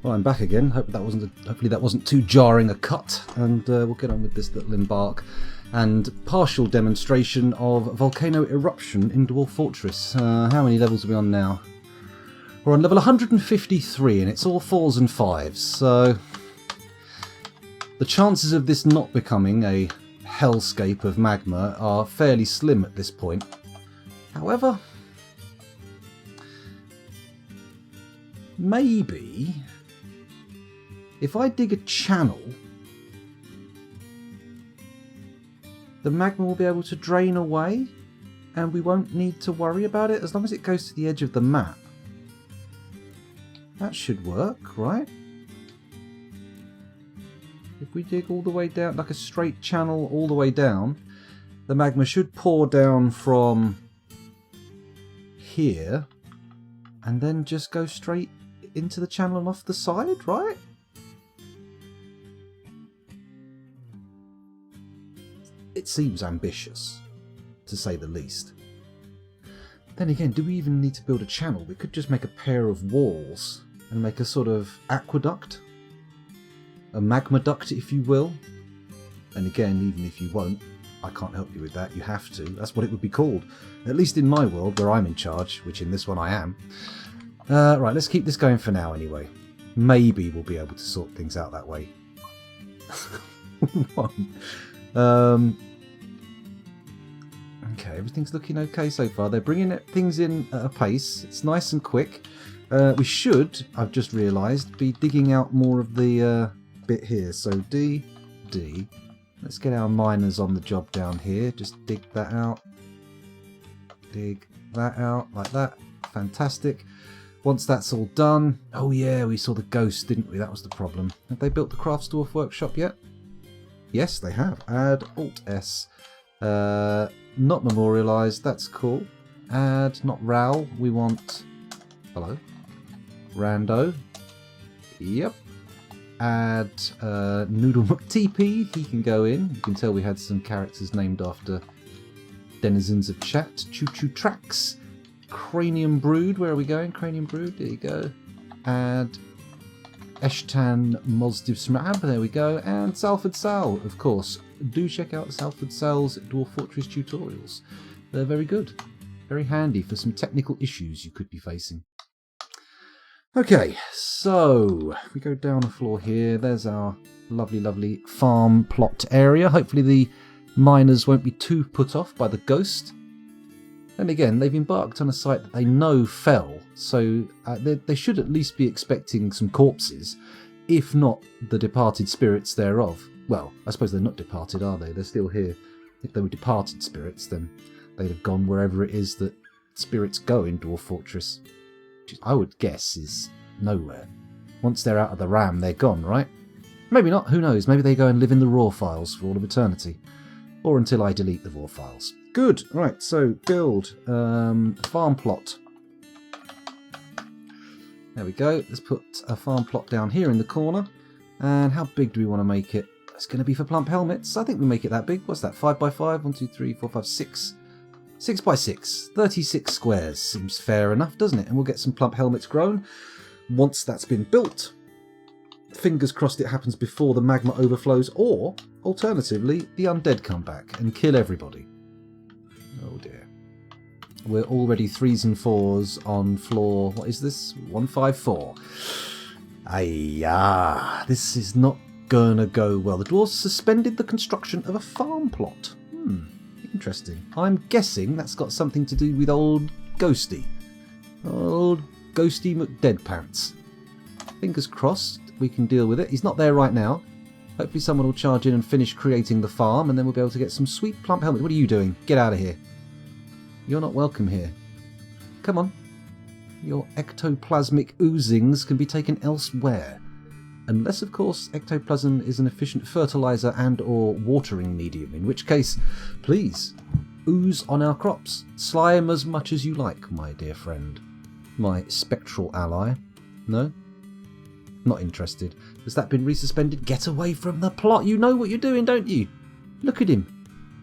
Well, I'm back again. Hopefully that wasn't too jarring a cut, and we'll get on with this little embark and partial demonstration of volcano eruption in Dwarf Fortress. How many levels are we on now? We're on level 153, and it's all 4s and 5s, so the chances of this not becoming a hellscape of magma are fairly slim at this point. However, maybe if I dig a channel, the magma will be able to drain away and we won't need to worry about it as long as it goes to the edge of the map. That should work, right? If we dig all the way down, like a straight channel all the way down, the magma should pour down from here and then just go straight into the channel and off the side, right? It seems ambitious, to say the least. Then again, do we even need to build a channel? We could just make a pair of walls and make a sort of aqueduct. A magma duct, if you will. And again, even if you won't, I can't help you with that. You have to. That's what it would be called. At least in my world, where I'm in charge, which in this one I am. Right, let's keep this going for now anyway. Maybe we'll be able to sort things out that way. Okay, everything's looking okay so far. They're bringing things in at a pace. It's nice and quick. We should, I've just realised, be digging out more of the bit here. So D. Let's get our miners on the job down here. Just dig that out. Dig that out like that. Fantastic. Once that's all done... Oh yeah, we saw the ghost, didn't we? That was the problem. Have they built the Crafts Dwarf workshop yet? Yes, they have. Add Alt-S. Not memorialised. That's cool. Add, not RAL. We want... Hello. Rando. Yep. Add Noodle McTP. He can go in. You can tell we had some characters named after denizens of chat. Choo Choo Tracks. Cranium Brood. Where are we going? Cranium Brood. There you go. Add Eshtan Mozdiv Smab. There we go. And Salford Sal, of course. Do check out Salford Sal's Dwarf Fortress tutorials. They're very good. Very handy for some technical issues you could be facing. Okay, so we go down a floor here. There's our lovely, lovely farm plot area. Hopefully the miners won't be too put off by the ghost. And again, they've embarked on a site that they know fell, so they should at least be expecting some corpses, if not the departed spirits thereof. Well, I suppose they're not departed, are they? They're still here. If they were departed spirits, then they'd have gone wherever it is that spirits go in Dwarf Fortress. Which I would guess is nowhere. Once they're out of the RAM, they're gone, right? Maybe not, who knows? Maybe they go and live in the raw files for all of eternity. Or until I delete the raw files. Good, right, so build farm plot. There we go. Let's put a farm plot down here in the corner. And how big do we want to make it? It's going to be for plump helmets. I think we make it that big. What's that? 5 by 5? 1, 2, 3, 4, 5, 6. 6 by 6. 36 squares. Seems fair enough, doesn't it? And we'll get some plump helmets grown. Once that's been built, fingers crossed it happens before the magma overflows, or, alternatively, the undead come back and kill everybody. Oh dear. We're already 3s and 4s on floor... What is this? 154. Aiyah. This is not gonna go well. The dwarves suspended the construction of a farm plot. Interesting. I'm guessing that's got something to do with old Ghosty. Old Ghosty McDeadpants. Fingers crossed we can deal with it. He's not there right now. Hopefully someone will charge in and finish creating the farm, and then we'll be able to get some sweet plump helmets. What are you doing? Get out of here. You're not welcome here. Come on. Your ectoplasmic oozings can be taken elsewhere. Unless, of course, ectoplasm is an efficient fertiliser and or watering medium, in which case, please, ooze on our crops. Slime as much as you like, my dear friend. My spectral ally. No? Not interested. Has that been resuspended? Get away from the plot. You know what you're doing, don't you? Look at him.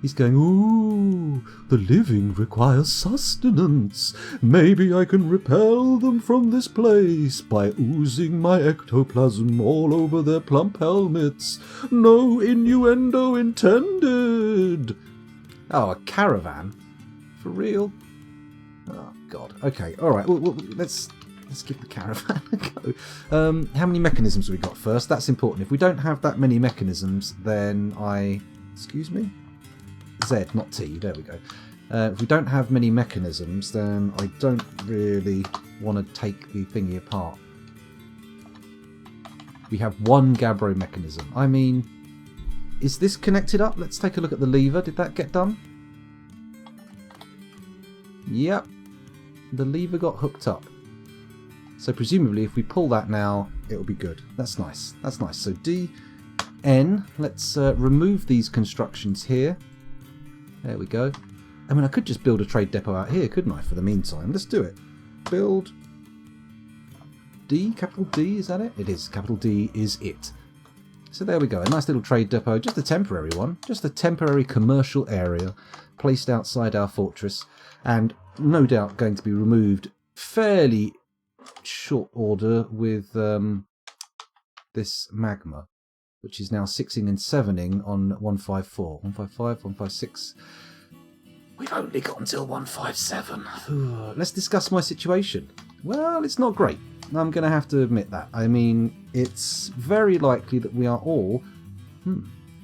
He's going, ooh, the living require sustenance. Maybe I can repel them from this place by oozing my ectoplasm all over their plump helmets. No innuendo intended. Oh, a caravan? For real? Oh, God. Okay, alright, well, let's give the caravan a go. How many mechanisms have we got first? That's important. If we don't have that many mechanisms, then Excuse me? Z, not T. There we go. If we don't have many mechanisms, then I don't really want to take the thingy apart. We have one Gabbro mechanism. I mean, is this connected up? Let's take a look at the lever. Did that get done? Yep. The lever got hooked up. So presumably if we pull that now, it'll be good. That's nice. That's nice. So D, N. Let's remove these constructions here. There we go. I mean, I could just build a trade depot out here, couldn't I, for the meantime? Let's do it. Build. D, capital D, is that it? It is. Capital D is it. So there we go. A nice little trade depot. Just a temporary one. Just a temporary commercial area placed outside our fortress. And no doubt going to be removed fairly short order with this magma, which is now 6ing and 7ing on 154. 155, 156. We've only got until 157. Let's discuss my situation. Well, it's not great. I'm going to have to admit that. I mean, it's very likely that we are all...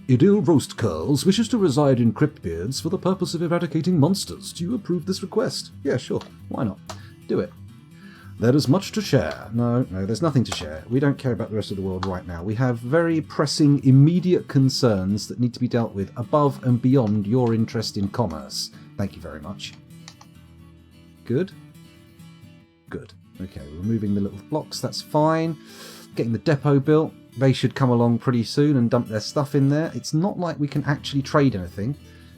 Idil Roast Curls wishes to reside in Cryptbeards for the purpose of eradicating monsters. Do you approve this request? Yeah, sure. Why not? Do it. There is much to share. No, there's nothing to share. We don't care about the rest of the world right now. We have very pressing, immediate concerns that need to be dealt with above and beyond your interest in commerce. Thank you very much. Good. Good. Okay, we're removing the little blocks. That's fine. Getting the depot built. They should come along pretty soon and dump their stuff in there. It's not like we can actually trade anything.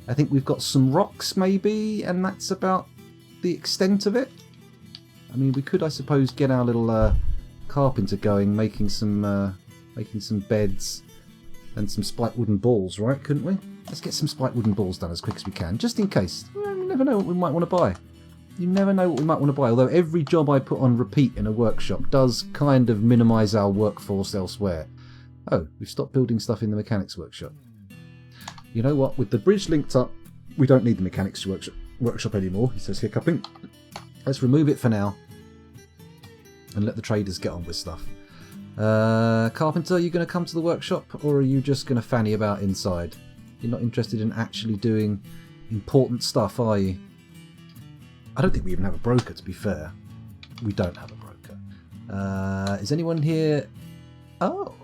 I think we've got some rocks, maybe, and that's about the extent of it. I mean, we could, I suppose, get our little carpenter going, making some beds and some spiked wooden balls, right? Couldn't we? Let's get some spiked wooden balls done as quick as we can, just in case. Well, you never know what we might want to buy. You never know what we might want to buy. Although every job I put on repeat in a workshop does kind of minimise our workforce elsewhere. Oh, we've stopped building stuff in the mechanics workshop. You know what? With the bridge linked up, we don't need the mechanics workshop anymore. He says hiccuping. Let's remove it for now and let the traders get on with stuff. Carpenter, are you going to come to the workshop, or are you just going to fanny about inside? You're not interested in actually doing important stuff, are you? I don't think we even have a broker, to be fair. We don't have a broker. Is anyone here? Oh.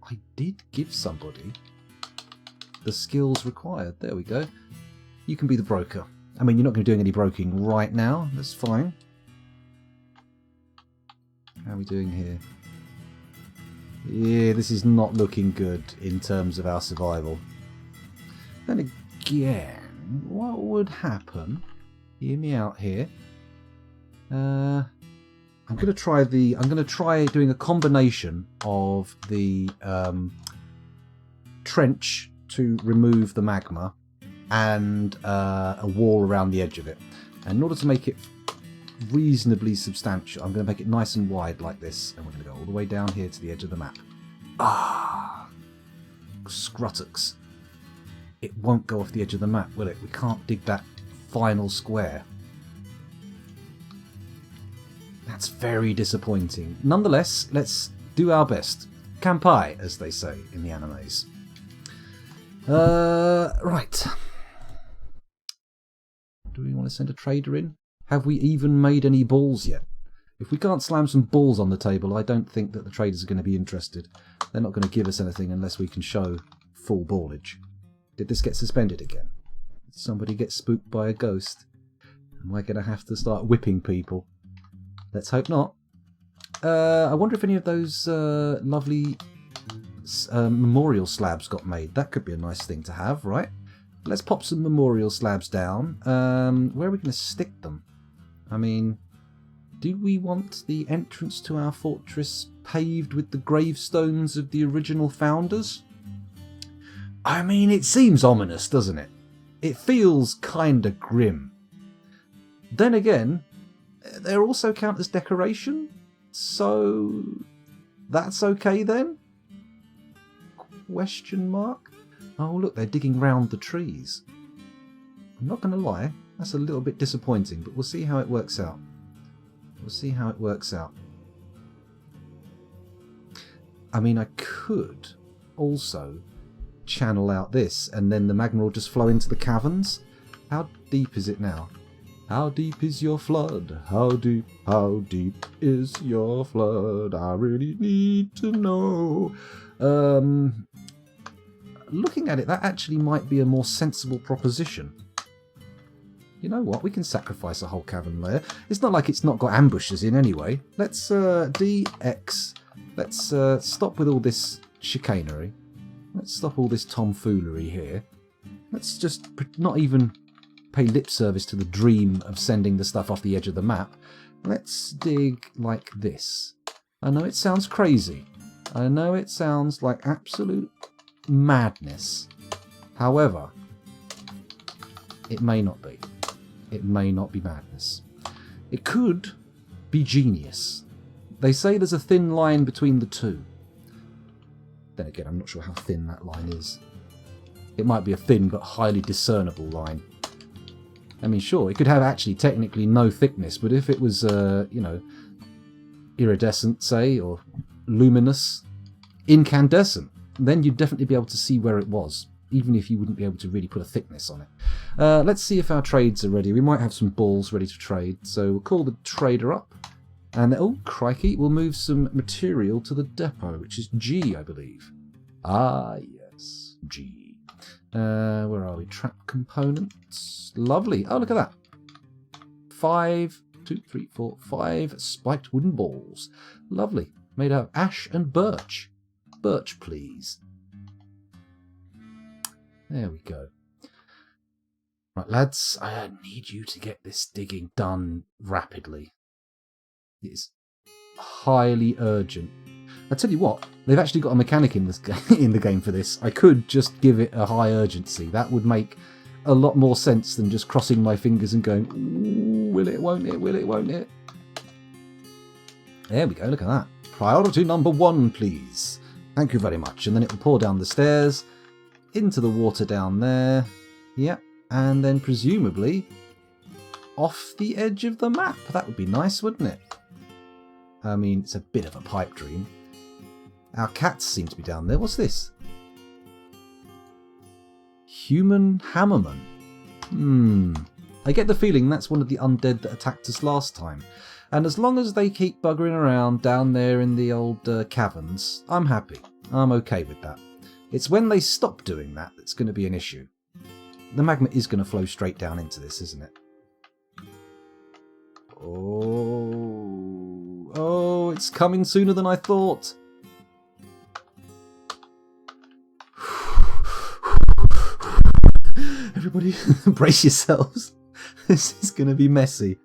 I did give somebody the skills required. There we go. You can be the broker. I mean, you're not going to be doing any broking right now. That's fine. How are we doing here? Yeah, this is not looking good in terms of our survival. Then again, what would happen? Hear me out here. I'm going to try doing a combination of the trench to remove the magma and a wall around the edge of it. And in order to make it reasonably substantial, I'm going to make it nice and wide like this, and we're going to go all the way down here to the edge of the map. Ah, scruttux. It won't go off the edge of the map, will it? We can't dig that final square. That's very disappointing. Nonetheless, let's do our best. Kampai, as they say in the animes. Right. Do we want to send a trader in? Have we even made any balls yet? If we can't slam some balls on the table, I don't think that the traders are going to be interested. They're not going to give us anything unless we can show full ballage. Did this get suspended again? Did somebody get spooked by a ghost? Am I going to have to start whipping people? Let's hope not. I wonder if any of those lovely memorial slabs got made. That could be a nice thing to have, right? Let's pop some memorial slabs down. Where are we going to stick them? I mean, do we want the entrance to our fortress paved with the gravestones of the original founders? I mean, it seems ominous, doesn't it? It feels kinda grim. Then again, they also count as decoration, so that's okay then? Question mark? Oh look, they're digging round the trees. I'm not going to lie, that's a little bit disappointing, but we'll see how it works out. We'll see how it works out. I mean, I could also channel out this and then the magma will just flow into the caverns. How deep is it now? How deep is your flood? How deep is your flood? I really need to know. Looking at it, that actually might be a more sensible proposition. You know what? We can sacrifice a whole cavern layer. It's not like it's not got ambushes in anyway. Let's DX. Let's stop with all this chicanery. Let's stop all this tomfoolery here. Let's just not even pay lip service to the dream of sending the stuff off the edge of the map. Let's dig like this. I know it sounds crazy. I know it sounds like absolute madness. However, it may not be. It may not be madness. It could be genius. They say there's a thin line between the two. Then again, I'm not sure how thin that line is. It might be a thin but highly discernible line. I mean, sure, it could have actually technically no thickness, but if it was, you know, iridescent, say, or luminous, incandescent, then you'd definitely be able to see where it was, even if you wouldn't be able to really put a thickness on it. Let's see if our trades are ready. We might have some balls ready to trade, so we'll call the trader up. And, oh, crikey, we'll move some material to the depot, which is G, I believe. Ah, yes, G. Where are we? Trap components. Lovely. Oh, look at that. 5 spiked wooden balls. Lovely. Made out of ash and birch. Birch, please. There we go. Right, lads, I need you to get this digging done rapidly. It's highly urgent. I tell you what, they've actually got a mechanic in this in the game for this. I could just give it a high urgency. That would make a lot more sense than just crossing my fingers and going, ooh, will it, won't it, will it, won't it? There we go, look at that. Priority number 1, please. Thank you very much. And then it will pour down the stairs into the water down there. Yep. And then presumably off the edge of the map. That would be nice, wouldn't it? I mean, it's a bit of a pipe dream. Our cats seem to be down there. What's this? Human Hammerman. I get the feeling that's one of the undead that attacked us last time. And as long as they keep buggering around down there in the old caverns, I'm happy. I'm okay with that. It's when they stop doing that that's going to be an issue. The magma is going to flow straight down into this, isn't it? Oh, it's coming sooner than I thought. Everybody, brace yourselves. This is going to be messy.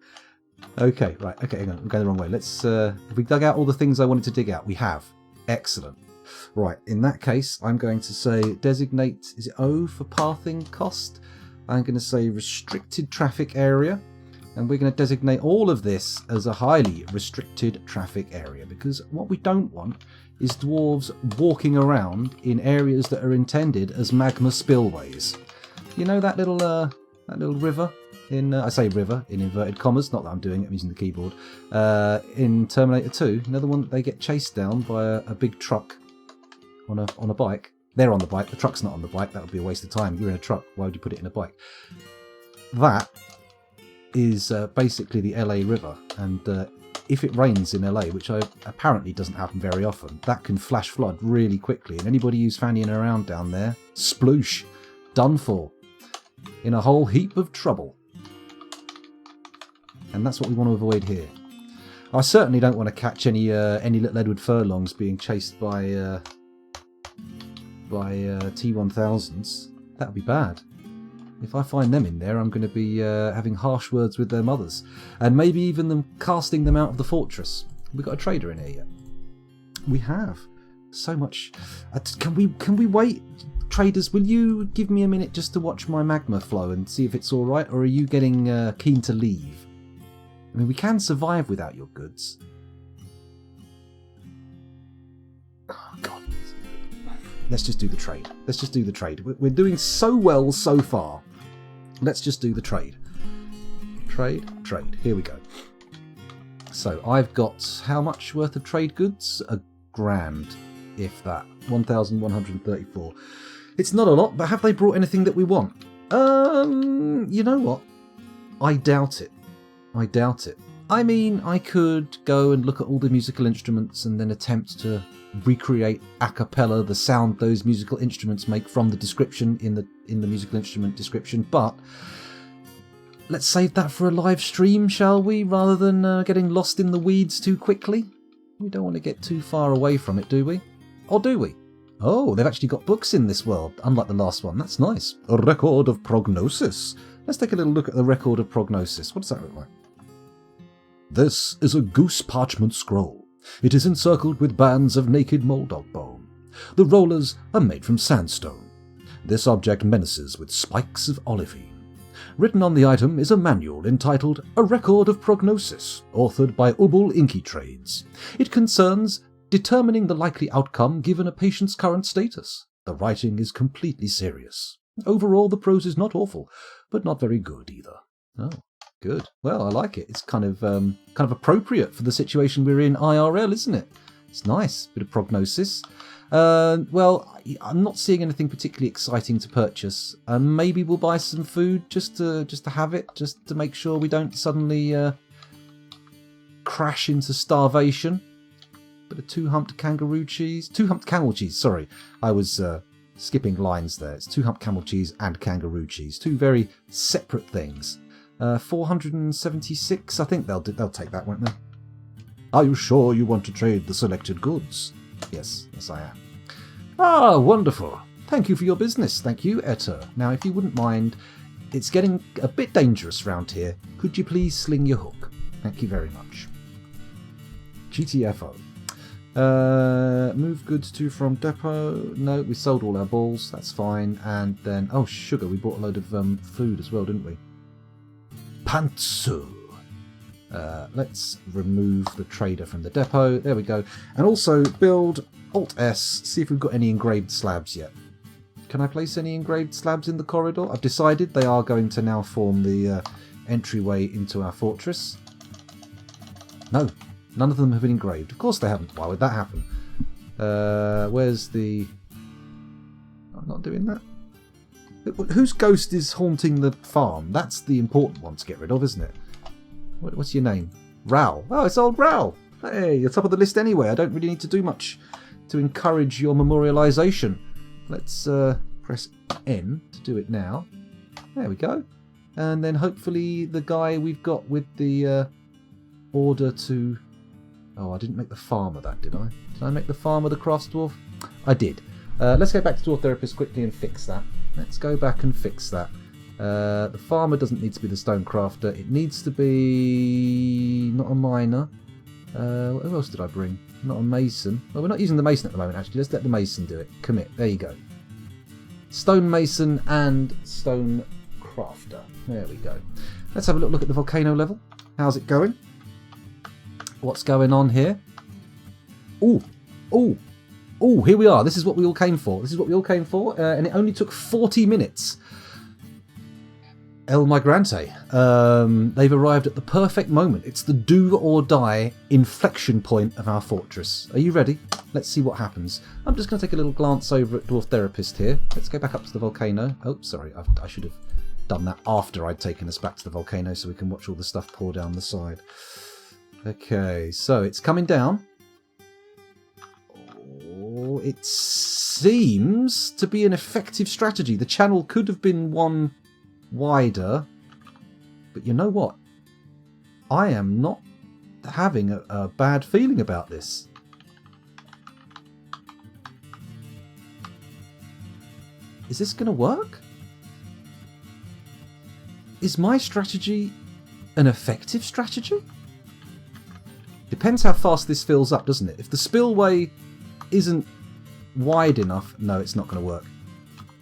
Okay, right. Okay, hang on. I'm going the wrong way. Let's. Have we dug out all the things I wanted to dig out? We have. Excellent. Right. In that case, I'm going to say designate. Is it O for pathing cost? I'm going to say restricted traffic area. And we're going to designate all of this as a highly restricted traffic area, because what we don't want is dwarves walking around in areas that are intended as magma spillways. You know that little river in I say river in inverted commas, not that I'm doing it, I'm using the keyboard. In Terminator 2, another one that they get chased down by a big truck on a bike. They're on the bike. The truck's not on the bike. That would be a waste of time. You're in a truck. Why would you put it in a bike? That is basically the LA River, and if it rains in LA, which apparently doesn't happen very often, that can flash flood really quickly, and anybody who's fannying around down there, sploosh, done for, in a whole heap of trouble. And that's what we want to avoid here. I certainly don't want to catch any little Edward Furlongs being chased by T1000s. That would be bad. If I find them in there, I'm going to be having harsh words with their mothers. And maybe even them casting them out of the fortress. We've got a trader in here yet. We have. So much. Can we wait? traders, will you give me a minute just to watch my magma flow and see if it's alright, or are you getting keen to leave? I mean, we can survive without your goods. Oh, God. Let's just do the trade. Let's just do the trade. We're doing so well so far. Let's just do the trade. Trade. Here we go. So I've got how much worth of trade goods? £1,000, if that. 1,134. It's not a lot, but have they brought anything that we want? You know what? I doubt it. I mean, I could go and look at all the musical instruments and then attempt to recreate a cappella the sound those musical instruments make from the description in the musical instrument description, but let's save that for a live stream, shall we, rather than getting lost in the weeds too quickly? We don't want to get too far away from it, do we? Or do we? Oh, they've actually got books in this world, unlike the last one. That's nice. A record of prognosis. Let's take a little look at the record of prognosis. What does that look like? This is a goose parchment scroll. It is encircled with bands of naked moldog bone. The rollers are made from sandstone. This object menaces with spikes of olivine. Written on the item is a manual entitled A Record of Prognosis, authored by Ubul Inky Trades. It concerns determining the likely outcome given a patient's current status. The writing is completely serious. Overall, the prose is not awful, but not very good either. Oh, good. Well, I like it. It's kind of appropriate for the situation we're in IRL, isn't it? It's nice. Bit of prognosis. Well, I'm not seeing anything particularly exciting to purchase. Maybe we'll buy some food just to have it, just to make sure we don't suddenly crash into starvation. Bit of two-humped kangaroo cheese. Two-humped camel cheese, sorry. I was skipping lines there. It's two-humped camel cheese and kangaroo cheese. Two very separate things. 476. I think they'll take that, won't they? Are you sure you want to trade the selected goods? Yes, I am. Ah, wonderful. Thank you for your business. Thank you, Etta. Now, if you wouldn't mind, it's getting a bit dangerous round here. Could you please sling your hook? Thank you very much. GTFO. Move goods to from depot. No, we sold all our balls. That's fine. And then, oh, sugar. We bought a load of food as well, didn't we? Pantsu. Let's remove the trader from the depot. There we go. And also build Alt-S, see if we've got any engraved slabs yet. Can I place any engraved slabs in the corridor? I've decided they are going to now form the entryway into our fortress. No, none of them have been engraved. Of course they haven't. Why would that happen? Where's the... I'm not doing that. Whose ghost is haunting the farm? That's the important one to get rid of, isn't it? What's your name? Ral. Oh, it's old Ral. Hey, you're top of the list anyway. I don't really need to do much to encourage your memorialisation. Let's press N to do it now. There we go. And then hopefully the guy we've got with the order to... Oh, I didn't make the farmer that, did I? Did I make the farmer the crafts dwarf? I did. Let's go back to Dwarf Therapist quickly and fix that. Let's go back and fix that. The farmer doesn't need to be the stone crafter. It needs to be not a miner. Who else did I bring? Not a mason. Well, we're not using the mason at the moment, actually. Let's let the mason do it. Commit. There you go. Stone mason and stone crafter. There we go. Let's have a look at the volcano level. How's it going? What's going on here? Oh, here we are. This is what we all came for. And it only took 40 minutes. El Migrante. They've arrived at the perfect moment. It's the do or die inflection point of our fortress. Are you ready? Let's see what happens. I'm just going to take a little glance over at Dwarf Therapist here. Let's go back up to the volcano. Oh, sorry. I should have done that after I'd taken us back to the volcano so we can watch all the stuff pour down the side. Okay, so it's coming down. Oh, it seems to be an effective strategy. The channel could have been one wider, but you know what? I am not having a bad feeling about this. Is this going to work? Is my strategy an effective strategy? Depends how fast this fills up, doesn't it? If the spillway isn't wide enough, no, it's not going to work.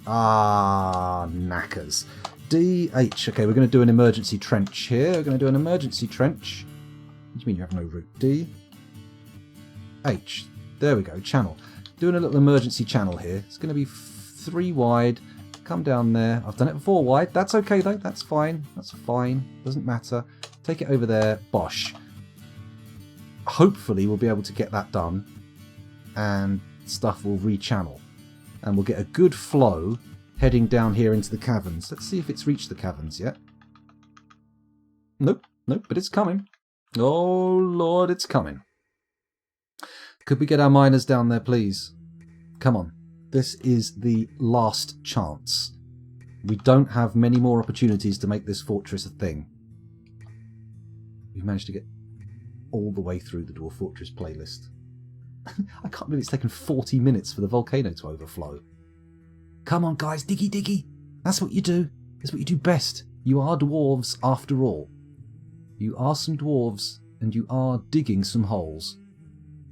Ah, knackers. DH. Okay, we're going to do an emergency trench here. We're going to do an emergency trench. What do you mean you have no route? D. H. There we go. Channel. Doing a little emergency channel here. It's going to be 3 wide. Come down there. I've done it 4 wide. That's okay though. That's fine. That's fine. Doesn't matter. Take it over there. Bosh. Hopefully we'll be able to get that done. And stuff will rechannel. And we'll get a good flow heading down here into the caverns. Let's see if it's reached the caverns yet. Nope. Nope. But it's coming. Oh Lord, it's coming. Could we get our miners down there, please? Come on. This is the last chance. We don't have many more opportunities to make this fortress a thing. We've managed to get all the way through the Dwarf Fortress playlist. I can't believe it's taken 40 minutes for the volcano to overflow. Come on, guys. Diggy, diggy. That's what you do. That's what you do best. You are dwarves after all. You are some dwarves, and you are digging some holes.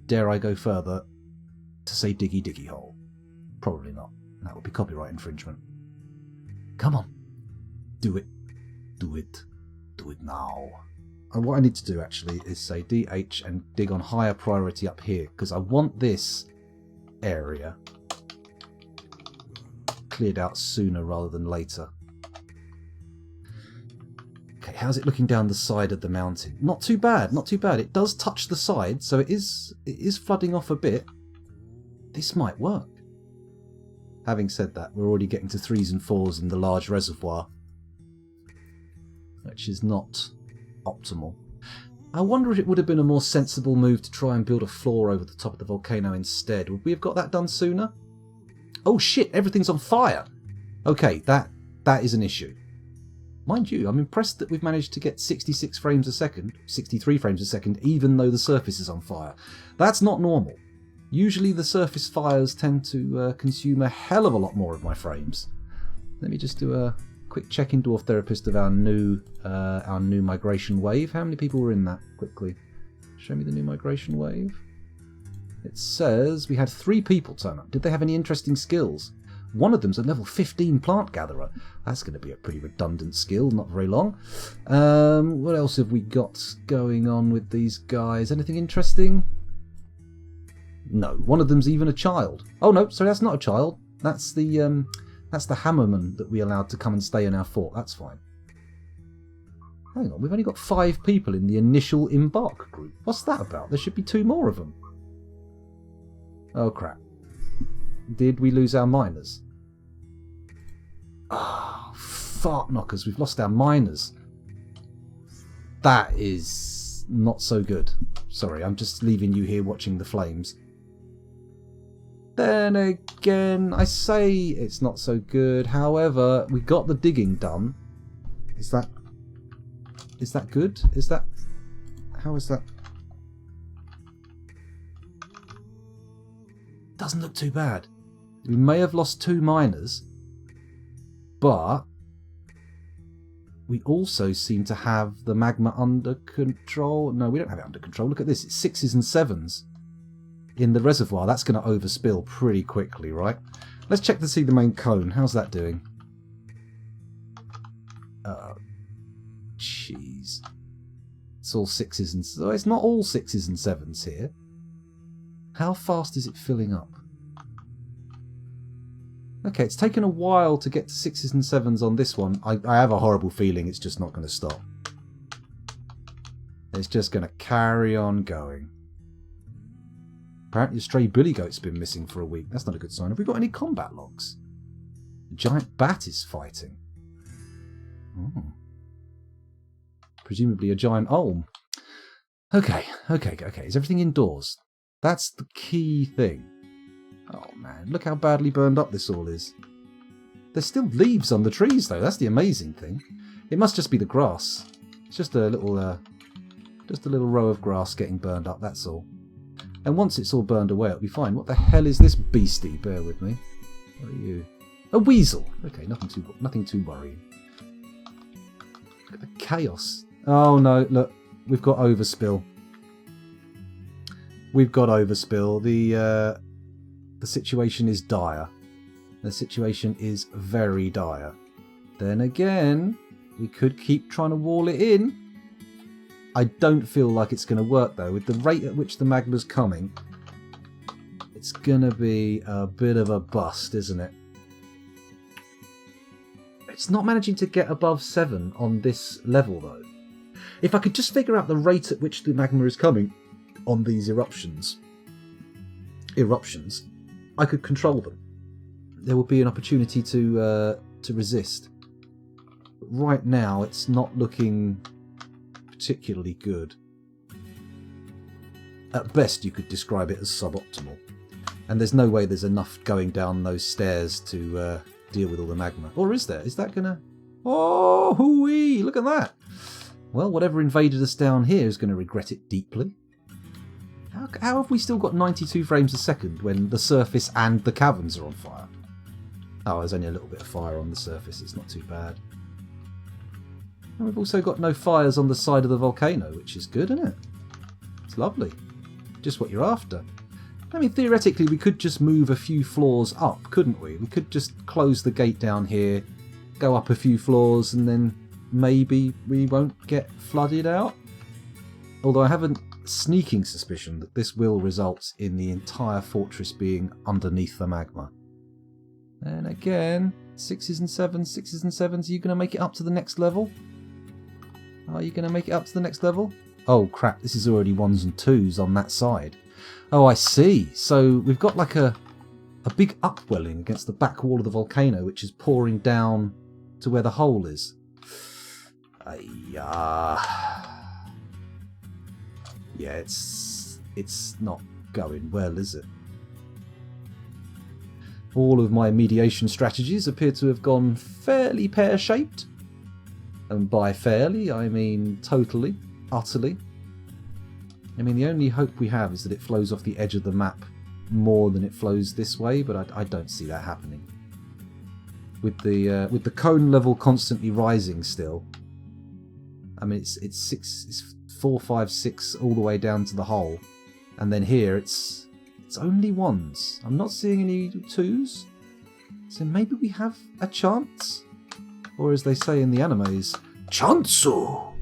Dare I go further to say diggy diggy hole? Probably not. That would be copyright infringement. Come on. Do it. Do it. Do it now. And what I need to do actually is say DH and dig on higher priority up here, because I want this area cleared out sooner rather than later. Okay, how's it looking down the side of the mountain? Not too bad, not too bad. It does touch the side, so it is flooding off a bit. This might work. Having said that, we're already getting to 3s and 4s in the large reservoir, which is not optimal. I wonder if it would have been a more sensible move to try and build a floor over the top of the volcano instead. Would we have got that done sooner? Oh shit, everything's on fire! Okay, that is an issue. Mind you, I'm impressed that we've managed to get 66 frames a second, 63 frames a second, even though the surface is on fire. That's not normal. Usually the surface fires tend to consume a hell of a lot more of my frames. Let me just do a quick check in Dwarf Therapist of our new migration wave. How many people were in that? Quickly. Show me the new migration wave. It says we had 3 people turn up. Did they have any interesting skills? One of them's a level 15 plant gatherer. That's going to be a pretty redundant skill, not very long. What else have we got going on with these guys? Anything interesting? No. One of them's even a child. Oh no, sorry, that's not a child. That's the hammerman that we allowed to come and stay in our fort. That's fine. Hang on, we've only got 5 people in the initial embark group. What's that about? There should be 2 more of them. Oh crap. Did we lose our miners? Ah, oh, fart knockers. We've lost our miners. That is not so good. Sorry, I'm just leaving you here watching the flames. Then again, I say it's not so good. However, we got the digging done. Is that good? How is that? Doesn't look too bad. We may have lost 2 miners, but we also seem to have the magma under control. No, we don't have it under control. Look at this. It's 6s and 7s in the reservoir. That's going to overspill pretty quickly, right? Let's check to see the main cone. How's that doing? Jeez. It's all 6s and... Oh, it's not all 6s and 7s here. How fast is it filling up? Okay, it's taken a while to get to 6s and 7s on this one. I have a horrible feeling it's just not going to stop. It's just going to carry on going. Apparently a stray billy goat's been missing for a week. That's not a good sign. Have we got any combat logs? A giant bat is fighting. Oh. Presumably a giant olm. Okay. Is everything indoors? That's the key thing. Oh man, look how badly burned up this all is. There's still leaves on the trees though, that's the amazing thing. It must just be the grass. It's just a little row of grass getting burned up, that's all. And once it's all burned away, it'll be fine. What the hell is this beastie? Bear with me. What are you? A weasel! Okay, nothing too worrying. Look at the chaos. Oh no, look, we've got overspill. We've got overspill. The situation is dire. The situation is very dire. Then again, we could keep trying to wall it in. I don't feel like it's going to work though. With the rate at which the magma's coming, it's going to be a bit of a bust, isn't it? It's not managing to get above 7 on this level though. If I could just figure out the rate at which the magma is coming on these eruptions, I could control them. There would be an opportunity to resist. But right now, it's not looking particularly good. At best, you could describe it as suboptimal. And there's no way there's enough going down those stairs to deal with all the magma. Or is there? Is that gonna... Oh, hooey! Look at that! Well, whatever invaded us down here is going to regret it deeply. How have we still got 92 frames a second when the surface and the caverns are on fire? Oh, there's only a little bit of fire on the surface. It's not too bad. And we've also got no fires on the side of the volcano, which is good, isn't it? It's lovely. Just what you're after. I mean, theoretically, we could just move a few floors up, couldn't we? We could just close the gate down here, go up a few floors, and then maybe we won't get flooded out. Although I have a sneaking suspicion that this will result in the entire fortress being underneath the magma. And again, 6s and 7s, 6s and 7s. Are you going to make it up to the next level? Are you going to make it up to the next level? Oh crap, this is already 1s and 2s on that side. Oh, I see. So we've got like a big upwelling against the back wall of the volcano, which is pouring down to where the hole is. Yeah, it's not going well, is it? All of my mediation strategies appear to have gone fairly pear-shaped. And by fairly, I mean totally, utterly. I mean, the only hope we have is that it flows off the edge of the map more than it flows this way, but I don't see that happening. With the cone level constantly rising still. I mean, it's 4, 5, 6 all the way down to the hole, and then here it's only 1s. I'm not seeing any 2s, so maybe we have a chance, or as they say in the animes, chansu.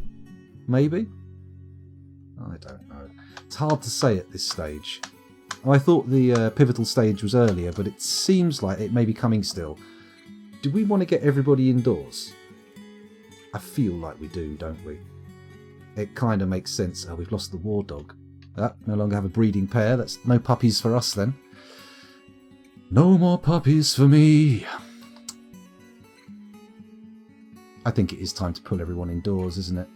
Maybe. I don't know. It's hard to say at this stage. I thought the pivotal stage was earlier, but it seems like it may be coming still. Do we want to get everybody indoors? I feel like we do, don't we? It kind of makes sense. Oh, we've lost the war dog. No longer have a breeding pair. That's no puppies for us then. No more puppies for me. I think it is time to pull everyone indoors, isn't it?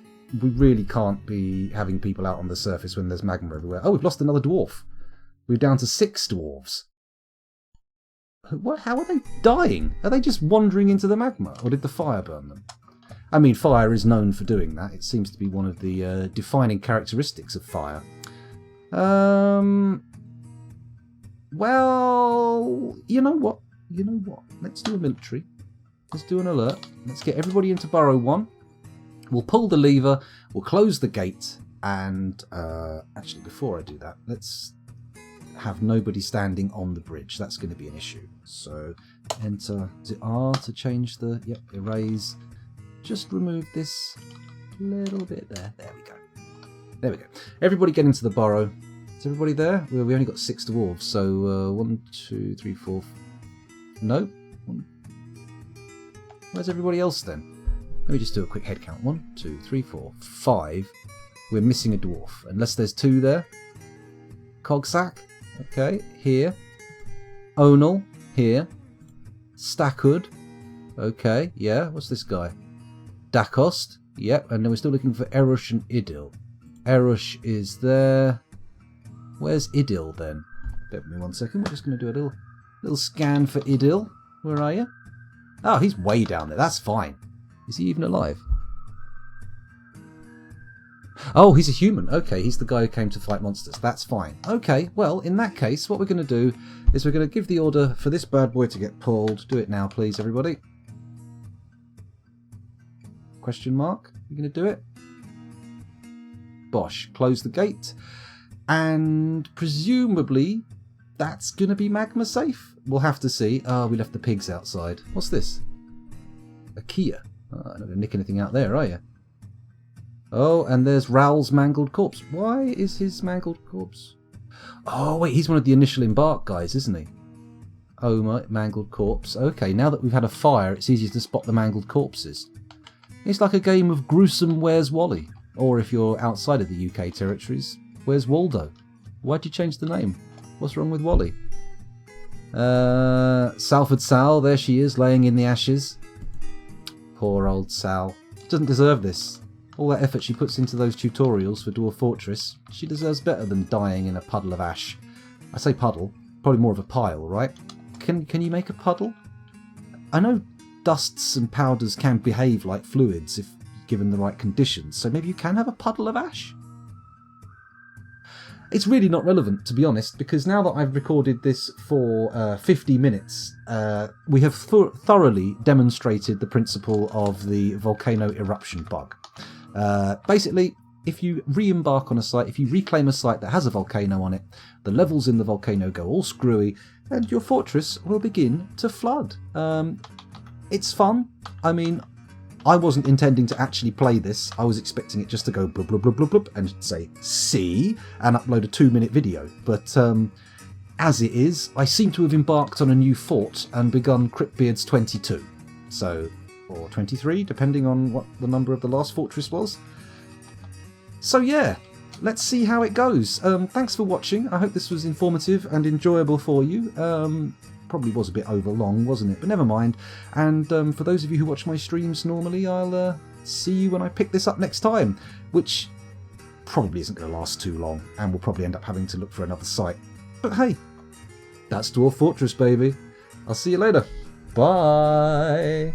We really can't be having people out on the surface when there's magma everywhere. Oh, we've lost another dwarf. We're down to 6 dwarves. What? How are they dying? Are they just wandering into the magma? Or did the fire burn them? I mean, fire is known for doing that. It seems to be one of the defining characteristics of fire. Well, you know what? Let's do a military. Let's do an alert. Let's get everybody into Burrow 1. We'll pull the lever. We'll close the gate. And actually, before I do that, let's have nobody standing on the bridge. That's going to be an issue. So enter, is it R to change the, yep, erase. Just remove this little bit there. There we go. There we go. Everybody get into the burrow. Is everybody there? Well, we only got 6 dwarves. So 1, 2, 3, 4. No. Where's everybody else then? Let me just do a quick head count. 1, 2, 3, 4, 5. We're missing a dwarf. Unless there's 2 there. Cogsack. Okay. Here. Onal. Here. Stackhood. Okay. Yeah. What's this guy? Dakost. Yep. And then we're still looking for Erush and Idil. Erush is there. Where's Idil then? Bear with me 1 second. We're just going to do a little scan for Idil. Where are you? Oh, he's way down there. That's fine. Is he even alive? Oh, he's a human. Okay, he's the guy who came to fight monsters. That's fine. Okay, well, in that case, what we're going to do is we're going to give the order for this bad boy to get pulled. Do it now, please, everybody. Question mark? You going to do it? Bosh. Close the gate. And presumably, that's going to be magma safe. We'll have to see. Oh, we left the pigs outside. What's this? A Kia. Oh, I'm not going to nick anything out there, are you? Oh, and there's Raoul's mangled corpse. Why is his mangled corpse? Oh, wait, he's one of the initial embark guys, isn't he? Oh, my mangled corpse. Okay, now that we've had a fire, it's easier to spot the mangled corpses. It's like a game of gruesome Where's Wally? Or if you're outside of the UK territories, Where's Waldo? Why'd you change the name? What's wrong with Wally? Salford Sal, there she is, laying in the ashes. Poor old Sal. She doesn't deserve this. All that effort she puts into those tutorials for Dwarf Fortress, she deserves better than dying in a puddle of ash. I say puddle, probably more of a pile, right? Can you make a puddle? I know dusts and powders can behave like fluids if given the right conditions, so maybe you can have a puddle of ash? It's really not relevant, to be honest, because now that I've recorded this for 50 minutes, we have thoroughly demonstrated the principle of the volcano eruption bug. Basically, if you re-embark on a site, if you reclaim a site that has a volcano on it, the levels in the volcano go all screwy, and your fortress will begin to flood. It's fun. I mean, I wasn't intending to actually play this. I was expecting it just to go blub blub blub blub blub and say see and upload a 2-minute video. But as it is, I seem to have embarked on a new fort and begun Cryptbeards 22. So, or 23, depending on what the number of the last fortress was. So yeah, let's see how it goes. Thanks for watching. I hope this was informative and enjoyable for you. Probably was a bit over long, wasn't it? But never mind. And for those of you who watch my streams normally, I'll see you when I pick this up next time, which probably isn't going to last too long, and we'll probably end up having to look for another site. But hey, that's Dwarf Fortress, baby. I'll see you later. Bye.